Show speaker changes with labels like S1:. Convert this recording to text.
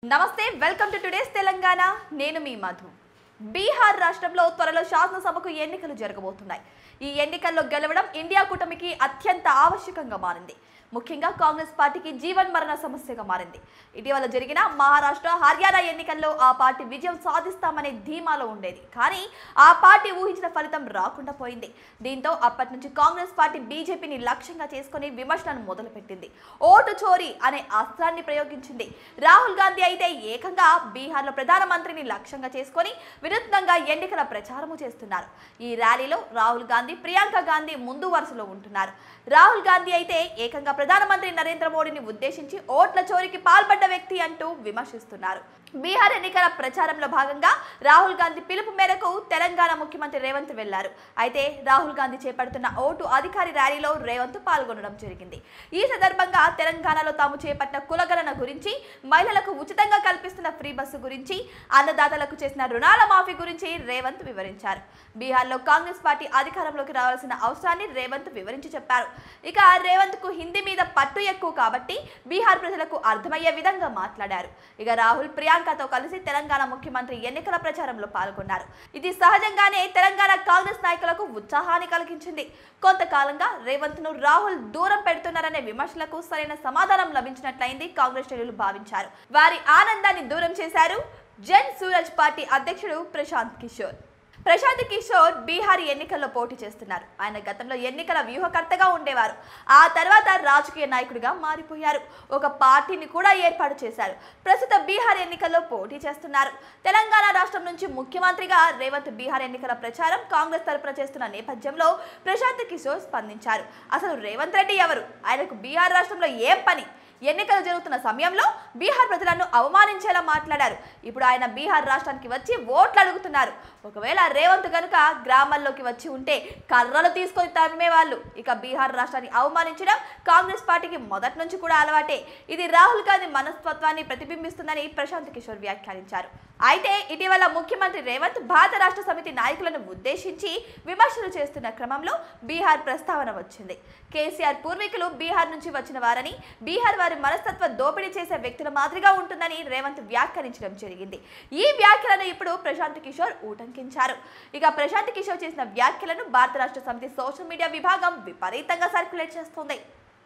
S1: నమస్తే welcome to today's Telangana నేను మీ మధు బీహార్ రాష్ట్రంలో త్వరలో శాసనసభకు ఎన్నికలు జరగబోతున్నాయి ఈ ఎన్నికల్లో గెలవడం ఇండియా కూటమికి అత్యంత ఆవశ్యకంగా మారింది ముఖ్యంగా కాంగ్రెస్ పార్టీకి జీవన్ మరణ సమస్యగా మారింది ఇటీవల జరిగిన మహారాష్ట్ర హర్యానా ఎన్నికల్లో ఆ పార్టీ విజయం సాధిస్తామనే ధీమాలో ఉండేది కానీ ఆ పార్టీ ఊహించిన ఫలితం రాకుండా పోయింది దీంతో అప్పటి నుంచి కాంగ్రెస్ పార్టీ బీజేపీని లక్ష్యంగా చేసుకుని విమర్శలను మొదలుపెట్టింది ఓటు చోరీ అనే అస్త్రాన్ని ప్రయోగించింది రాహుల్ గాంధీ అయితే ఏకంగా బీహార్లో ప్రధానమంత్రిని లక్ష్యంగా చేసుకొని వినూత్నంగా ఎన్నికల ప్రచారము చేస్తున్నారు ఈ ర్యాలీలో రాహుల్ గాంధీ ప్రియాంక గాంధీ ముందు వరుసలో ఉంటున్నారు రాహుల్ గాంధీ అయితే ఏకంగా ప్రధానమంత్రి నరేంద్ర మోడీని ఉద్దేశించి ఓట్ల చోరీకి పాల్పడ్డ వ్యక్తి అంటూ విమర్శిస్తున్నారు బీహార్ ఎన్నికల ప్రచారంలో భాగంగా రాహుల్ గాంధీ పిలుపు మేరకు తెలంగాణ ముఖ్యమంత్రి రేవంత్ వెళ్లారు అయితే రాహుల్ గాంధీ చేపడుతున్న ఓటు అధికారి ర్యాలీలో రేవంత్ పాల్గొనడం జరిగింది ఈ సందర్భంగా తెలంగాణలో తాము చేపట్టిన కులగణన గురించి మహిళలకు ఉచితంగా కల్పిస్తున్న ఫ్రీ బస్సు గురించి అన్నదాతలకు చేసిన రుణాల మాఫీ గురించి రేవంత్ వివరించారు బీహార్లో కాంగ్రెస్ పార్టీ అధికారంలోకి రావాల్సిన అవసరాన్ని రేవంత్ వివరించి చెప్పారు ఇక రేవంత్ కు హిందీ మీద పట్టు ఎక్కువ కాబట్టి బీహార్ ప్రజలకు అర్థమయ్యే విధంగా మాట్లాడారు ఇక రాహుల్ ప్రియాంకతో కలిసి తెలంగాణ ముఖ్యమంత్రి ఎన్నికల ప్రచారంలో పాల్గొన్నారు ఇది సహజంగానే తెలంగాణ కాంగ్రెస్ నాయకులకు ఉత్సాహాన్ని కలిగించింది కొంతకాలంగా రేవంత్ ను రాహుల్ దూరం పెడుతున్నారనే విమర్శలకు సరైన సమాధానం లభించినట్లయింది కాంగ్రెస్ శ్రేణులు భావించారు వారి ఆనందాన్ని దూరం చేశారు జన్ సూరజ్ పార్టీ అధ్యక్షుడు ప్రశాంత్ కిషోర్ బీహార్ ఎన్నికల్లో పోటీ చేస్తున్నారు ఆయన గతంలో ఎన్నికల వ్యూహకర్తగా ఉండేవారు ఆ తర్వాత రాజకీయ నాయకుడిగా మారిపోయారు ఒక పార్టీని కూడా ఏర్పాటు చేశారు ప్రస్తుత బీహార్ ఎన్నికల్లో పోటీ చేస్తున్నారు తెలంగాణ రాష్ట్రం నుంచి ముఖ్యమంత్రిగా రేవంత్ బీహార్ ఎన్నికల ప్రచారం కాంగ్రెస్ తరపున చేస్తున్న నేపథ్యంలో ప్రశాంత్ కిషోర్ స్పందించారు అసలు రేవంత్ రెడ్డి ఎవరు ఆయనకు బీహార్ రాష్ట్రంలో ఏం పని ఎన్నికలు జరుగుతున్న సమయంలో బీహార్ ప్రజలను అవమానించేలా మాట్లాడారు ఇప్పుడు ఆయన బీహార్ రాష్ట్రానికి వచ్చి ఓట్లు అడుగుతున్నారు ఒకవేళ రేవంత్ గనుక గ్రామాల్లోకి వచ్చి ఉంటే కర్రలు తీసుకొని తరిమేవాళ్ళు ఇక బీహార్ రాష్ట్రాన్ని అవమానించడం కాంగ్రెస్ పార్టీకి మొదటి నుంచి కూడా అలవాటే ఇది రాహుల్ గాంధీ మనస్తత్వాన్ని ప్రతిబింబిస్తుందని ప్రశాంత్ కిషోర్ వ్యాఖ్యానించారు అయితే ఇటీవల ముఖ్యమంత్రి రేవంత్ భారత రాష్ట్ర సమితి నాయకులను ఉద్దేశించి విమర్శలు చేస్తున్న క్రమంలో బీహార్ ప్రస్తావన వచ్చింది కేసీఆర్ పూర్వీకులు బీహార్ నుంచి వచ్చిన వారని బీహార్ వారి మనస్తత్వ దోపిడీ చేసే వ్యక్తుల మాదిరిగా ఉంటుందని రేవంత్ వ్యాఖ్యానించడం జరిగింది ఈ వ్యాఖ్యలను ఇప్పుడు ప్రశాంత్ కిషోర్ ఉటంకించారు ఇక ప్రశాంత్ కిషోర్ చేసిన వ్యాఖ్యలను భారత రాష్ట్ర సమితి సోషల్ మీడియా విభాగం విపరీతంగా సర్క్యులేట్ చేస్తోంది